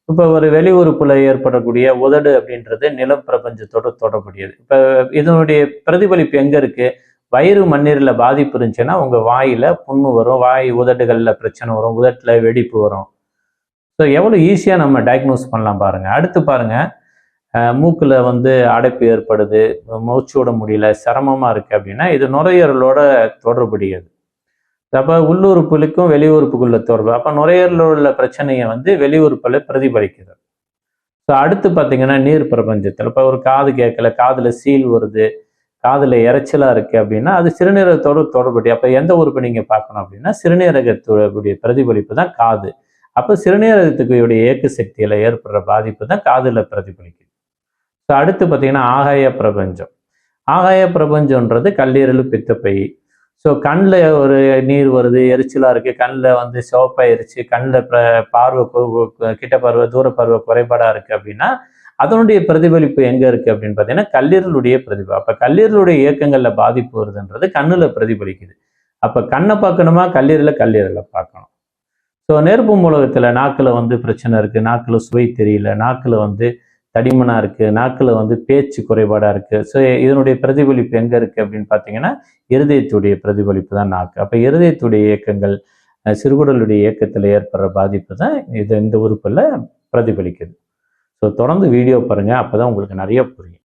இப்போ ஒரு வெளி உறுப்புல ஏற்படக்கூடிய உதடு அப்படின்றது நிலம் பிரபஞ்சத்தோட தொடர்புடையது. இப்போ இதனுடைய பிரதிபலிப்பு எங்க இருக்கு? வயிறு மண்ணீரல பாதிப்பு இருந்துச்சுன்னா உங்க வாயில புண்ணு வரும், வாய் உதடுகள்ல பிரச்சனை வரும், உதட்டுல வெடிப்பு வரும். ஸோ எவ்வளோ ஈஸியாக நம்ம டயக்னோஸ் பண்ணலாம் பாருங்க. அடுத்து பாருங்க, மூக்குல வந்து அடைப்பு ஏற்படுது, மூச்சு விட முடியல, சிரமமா இருக்கு அப்படின்னா இது நுரையீரலோட தொடர்புடையது. அப்போ உள்ளுறுப்புகளுக்கும் வெளி உறுப்புக்குள்ள தொடர்பு. அப்போ நுரையீரலில் உள்ள பிரச்சனையை வந்து வெளி உறுப்புல பிரதிபலிக்குது. ஸோ அடுத்து பார்த்தீங்கன்னா நீர் பிரபஞ்சத்தில் இப்போ ஒரு காது கேட்கல, காதுல சீல் வருது, காதுல இறைச்சலா இருக்கு அப்படின்னா அது சிறுநீரகத்தோடு தொடர்புடைய. அப்போ எந்த உறுப்பை நீங்க பார்க்கணும் அப்படின்னா சிறுநீரகத்துடைய பிரதிபலிப்பு தான் காது. அப்போ சிறுநீரகத்துக்கு இயக்க சக்தியில ஏற்படுற பாதிப்பு தான் காதுல பிரதிபலிக்குது. ஸோ அடுத்து பார்த்தீங்கன்னா ஆகாய பிரபஞ்சம். ஆகாய பிரபஞ்சம்ன்றது கல்லீரல், பித்தப்பை. ஸோ கண்ணில் ஒரு நீர் வருது, எரிச்சலா இருக்கு, கண்ணில் வந்து சிவப்பாயிருச்சு, கண்ணில் பார்வை கிட்ட பார்வை, தூர பார்வை குறைபாடா இருக்கு அப்படின்னா அதனுடைய பிரதிபலிப்பு எங்க இருக்கு அப்படின்னு பார்த்தீங்கன்னா கல்லீரலுடைய பிரதிபலிப்பு. அப்ப கல்லீரலுடைய இயக்கங்கள்ல பாதிப்பு வருதுன்றது கண்ணுல பிரதிபலிக்குது. அப்ப கண்ணை பார்க்கணுமா, கல்லீரலை பார்க்கணும். ஸோ நெருப்பு மூலகத்துல நாக்குல வந்து பிரச்சனை இருக்கு, நாக்குல சுவை தெரியல, நாக்குல வந்து தடிமனா இருக்கு, நாக்குல வந்து பேச்சு குறைபாடா இருக்கு. ஸோ இதனுடைய பிரதிபலிப்பு எங்க இருக்கு அப்படின்னு பார்த்தீங்கன்னா இருதயத்துடைய பிரதிபலிப்பு தான் நாக்கு. அப்ப இருதயத்துடைய இயக்கங்கள், சிறுகுடலுடைய இயக்கத்துல ஏற்படுற பாதிப்பு தான் இது இந்த உறுப்புல பிரதிபலிக்குது. ஸோ தொடர்ந்து வீடியோ பாருங்க, அப்பதான் உங்களுக்கு நிறைய புரியும்.